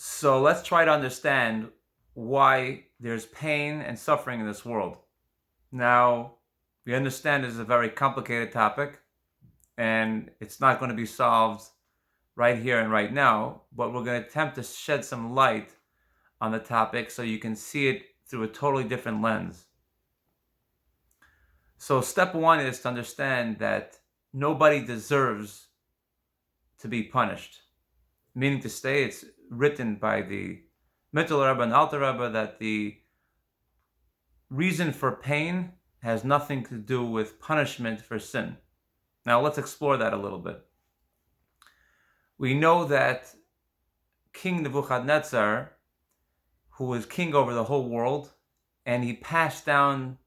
So let's try to understand why there's pain and suffering in this world. Now, we understand this is a very complicated topic and it's not going to be solved right here and right now, but we're going to attempt to shed some light on the topic so you can see it through a totally different lens. So, step one is to understand that nobody deserves to be punished. Meaning to say, it's written by the Mittel Rebbe and Alter Rebbe that the reason for pain has nothing to do with punishment for sin. Now let's explore that a little bit. We know that King Nebuchadnezzar, who was king over the whole world, and he passed down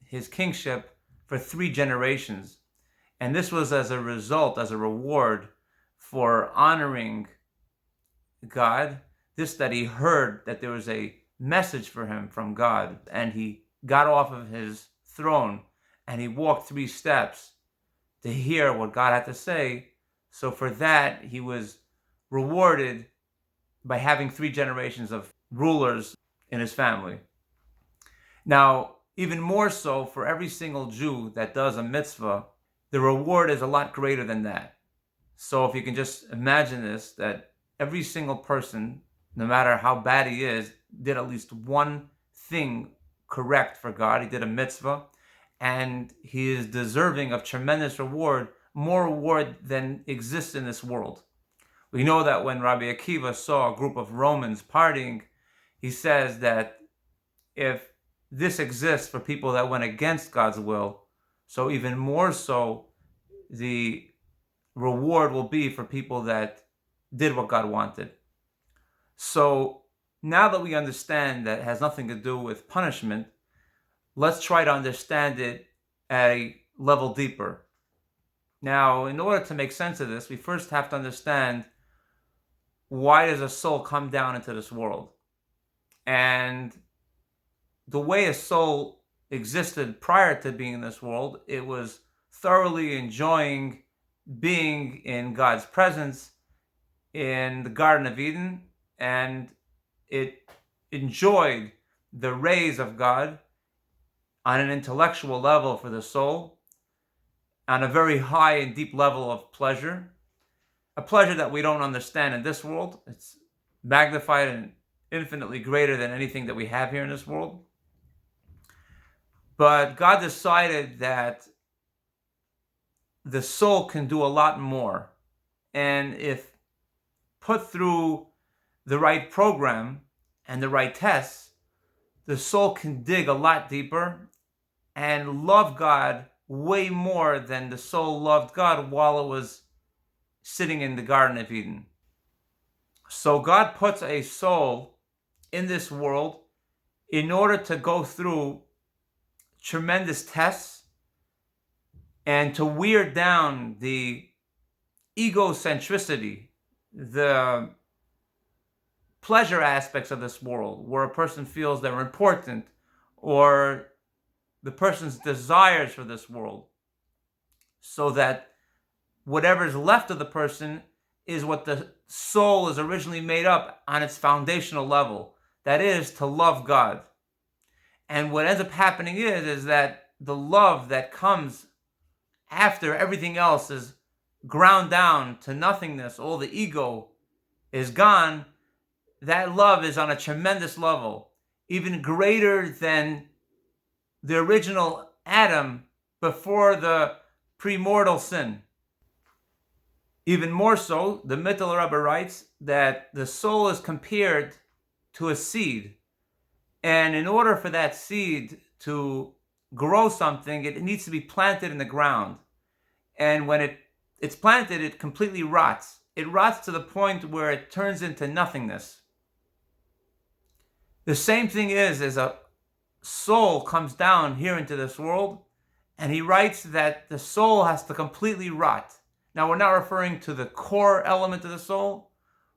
his kingship for 3 generations. And this was as a result, as a reward for honoring God, that he heard that there was a message for him from God, and he got off of his throne and he walked 3 steps to hear what God had to say. So for that, he was rewarded by having 3 generations of rulers in his family. Now, even more so, for every single Jew that does a mitzvah, the reward is a lot greater than that. So if you can just imagine this, that every single person, no matter how bad he is, did at least one thing correct for God. He did a mitzvah, and he is deserving of tremendous reward, more reward than exists in this world. We know that when Rabbi Akiva saw a group of Romans partying, he says that if this exists for people that went against God's will, so even more so, the reward will be for people that did what God wanted. So now that we understand that it has nothing to do with punishment, let's try to understand it at a level deeper. Now, in order to make sense of this, we first have to understand, why does a soul come down into this world? And the way a soul existed prior to being in this world, it was thoroughly enjoying being in God's presence in the Garden of Eden, and it enjoyed the rays of God on an intellectual level for the soul, on a very high and deep level of pleasure, a pleasure that we don't understand in this world. It's magnified and infinitely greater than anything that we have here in this world. But God decided that the soul can do a lot more. And if put through the right program and the right tests, the soul can dig a lot deeper and love God way more than the soul loved God while it was sitting in the Garden of Eden. So God puts a soul in this world in order to go through tremendous tests and to wear down the egocentricity, the pleasure aspects of this world, where a person feels they're important, or the person's desires for this world, so that whatever's left of the person is what the soul is originally made up on its foundational level, that is, to love God. And what ends up happening is that the love that comes after everything else is ground down to nothingness, all the ego is gone, that love is on a tremendous level, even greater than the original Adam before the premortal sin. Even more so, the Mittel Rebbe writes that the soul is compared to a seed. And in order for that seed to grow something, it needs to be planted in the ground. And when it's planted, it completely rots. It rots to the point where it turns into nothingness. The same thing is, as a soul comes down here into this world, and he writes that the soul has to completely rot. Now, we're not referring to the core element of the soul.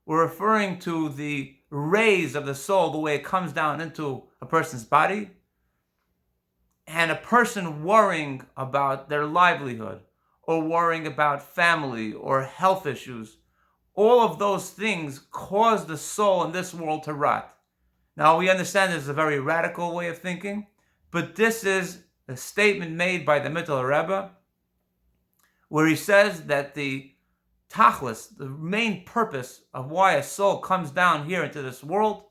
We're referring to the rays of the soul, the way it comes down into a person's body. And a person worrying about their livelihood, or worrying about family or health issues, all of those things cause the soul in this world to rot. Now, we understand this is a very radical way of thinking, but this is a statement made by the Mittler Rebbe, where he says that the tachlis, the main purpose of why a soul comes down here into this world,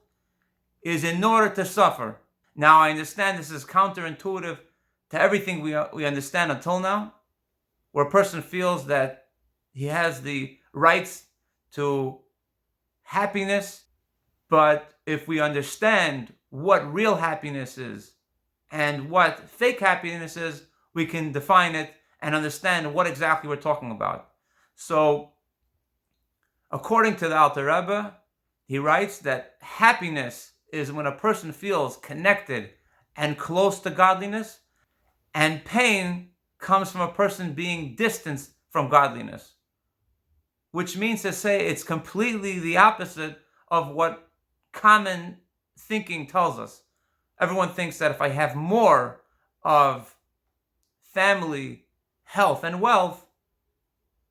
is in order to suffer. Now, I understand this is counterintuitive to everything we understand until now, where a person feels that he has the rights to happiness. But if we understand what real happiness is and what fake happiness is, we can define it and understand what exactly we're talking about. So, according to the Alter Rebbe, he writes that happiness is when a person feels connected and close to godliness, and pain comes from a person being distanced from godliness, which means to say it's completely the opposite of what common thinking tells us. Everyone thinks that if I have more of family, health, and wealth,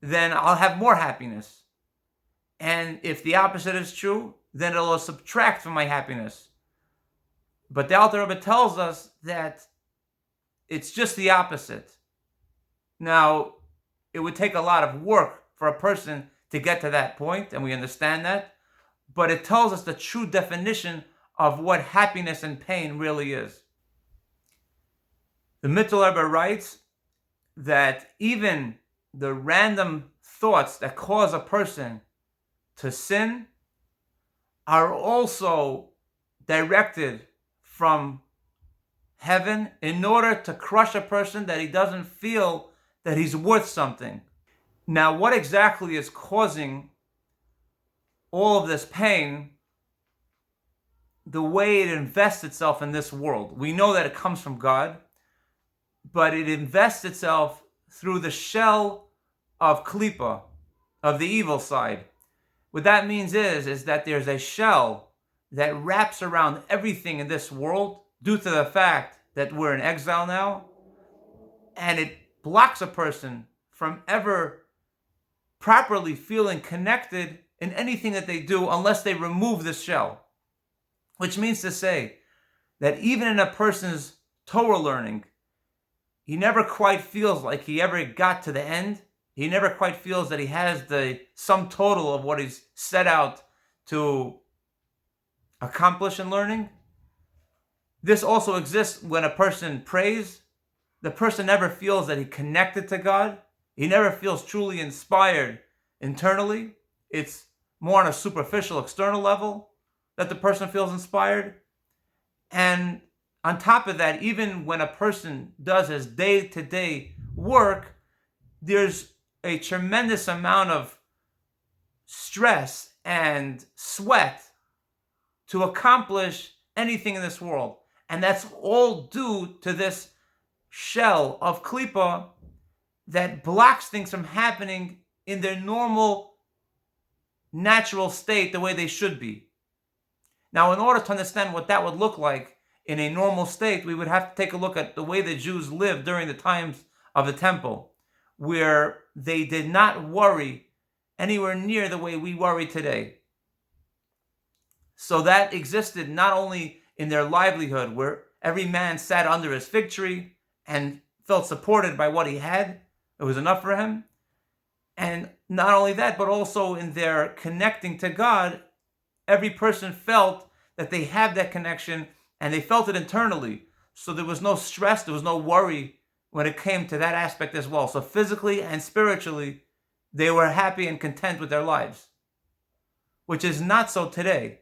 then I'll have more happiness. And if the opposite is true, then it'll subtract from my happiness. But the Alter Rebbe tells us that it's just the opposite. Now, it would take a lot of work for a person to get to that point, and we understand that, but it tells us the true definition of what happiness and pain really is. The Mittler Rebbe writes that even the random thoughts that cause a person to sin are also directed from heaven in order to crush a person that he doesn't feel that he's worth something. Now, what exactly is causing all of this pain, the way it invests itself in this world? We know that it comes from God, but it invests itself through the shell of Klippa, of the evil side. What that means is that there's a shell that wraps around everything in this world due to the fact that we're in exile now, and it blocks a person from ever properly feeling connected in anything that they do unless they remove this shell. Which means to say that even in a person's Torah learning, he never quite feels like he ever got to the end. He never quite feels that he has the sum total of what he's set out to accomplish in learning. This also exists when a person prays. The person never feels that he connected to God. He never feels truly inspired internally. It's more on a superficial external level that the person feels inspired. And on top of that, even when a person does his day-to-day work, there's a tremendous amount of stress and sweat to accomplish anything in this world. And that's all due to this shell of Klippa that blocks things from happening in their normal, natural state the way they should be. Now, in order to understand what that would look like in a normal state, we would have to take a look at the way the Jews lived during the times of the temple, where they did not worry anywhere near the way we worry today. So that existed not only in their livelihood, where every man sat under his fig tree and felt supported by what he had, it was enough for him. And not only that, but also in their connecting to God, every person felt that they had that connection and they felt it internally. So there was no stress, there was no worry when it came to that aspect as well. So physically and spiritually, they were happy and content with their lives, which is not so today.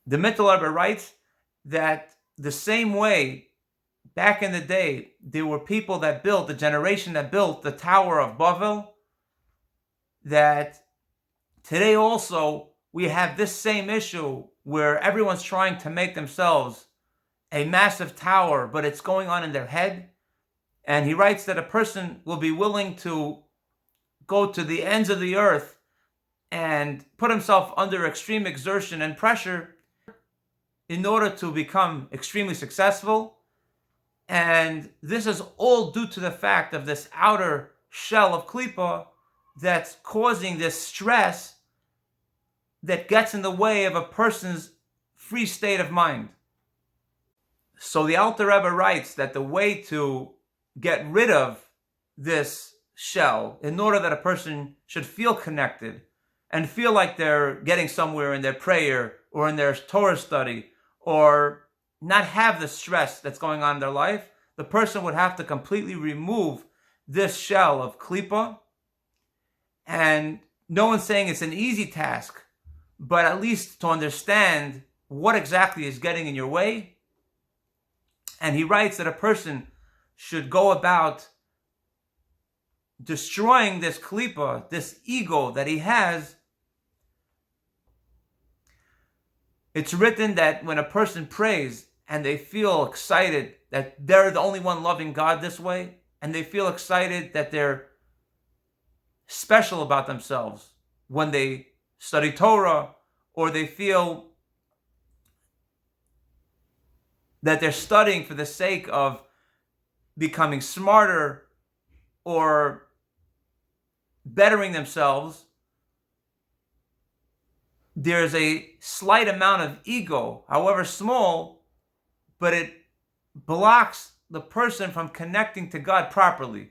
The Mittler Rebbe writes that the same way back in the day, there were people that built, the generation that built the Tower of Babel, that today also we have this same issue where everyone's trying to make themselves a massive tower, but it's going on in their head. And he writes that a person will be willing to go to the ends of the earth and put himself under extreme exertion and pressure in order to become extremely successful. And this is all due to the fact of this outer shell of Klippa that's causing this stress that gets in the way of a person's free state of mind. So the Alter Rebbe writes that the way to get rid of this shell, in order that a person should feel connected and feel like they're getting somewhere in their prayer or in their Torah study, or not have the stress that's going on in their life, the person would have to completely remove this shell of klipa. And no one's saying it's an easy task, but at least to understand what exactly is getting in your way. And he writes that a person should go about destroying this klipa, this ego that he has. It's written that when a person prays and they feel excited that they're the only one loving God this way, and they feel excited that they're special about themselves when they study Torah, or they feel that they're studying for the sake of becoming smarter or bettering themselves, there's a slight amount of ego, however small, but it blocks the person from connecting to God properly.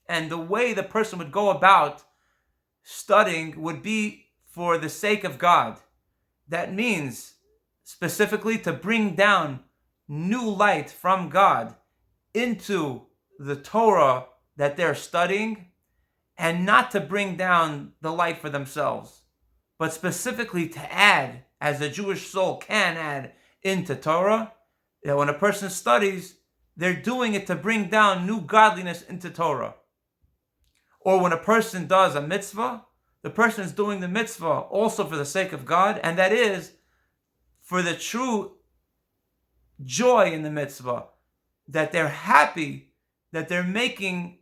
And the way the person would go about studying would be for the sake of God. That means specifically to bring down new light from God into the Torah that they're studying, and not to bring down the light for themselves, but specifically to add, as the Jewish soul can add into Torah, that when a person studies, they're doing it to bring down new godliness into Torah. Or when a person does a mitzvah, the person is doing the mitzvah also for the sake of God, and that is for the true joy in the mitzvah, that they're happy, that they're making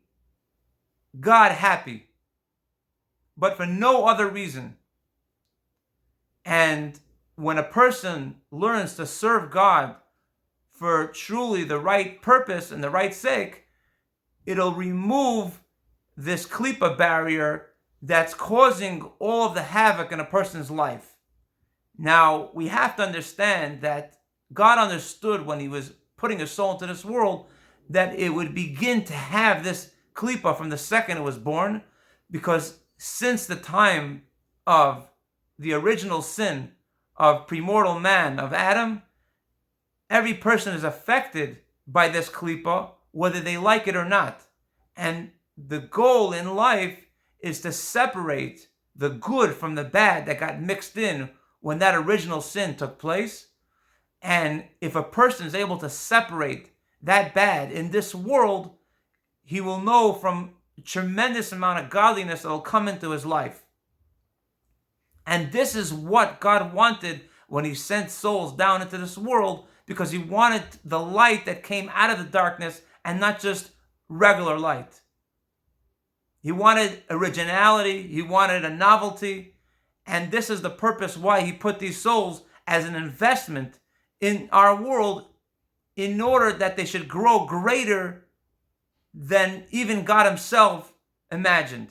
God happy, but for no other reason. And when a person learns to serve God for truly the right purpose and the right sake, it'll remove this klipa barrier that's causing all of the havoc in a person's life. Now, we have to understand that God understood when he was putting a soul into this world that it would begin to have this klipa from the second it was born, because since the time of the original sin of premortal man, of Adam, every person is affected by this klipa, whether they like it or not. And the goal in life is to separate the good from the bad that got mixed in when that original sin took place. And if a person is able to separate that bad in this world, he will know from a tremendous amount of godliness that will come into his life. And this is what God wanted when he sent souls down into this world, because he wanted the light that came out of the darkness and not just regular light. He wanted originality, he wanted a novelty, and this is the purpose why he put these souls as an investment in our world, in order that they should grow greater than even God himself imagined.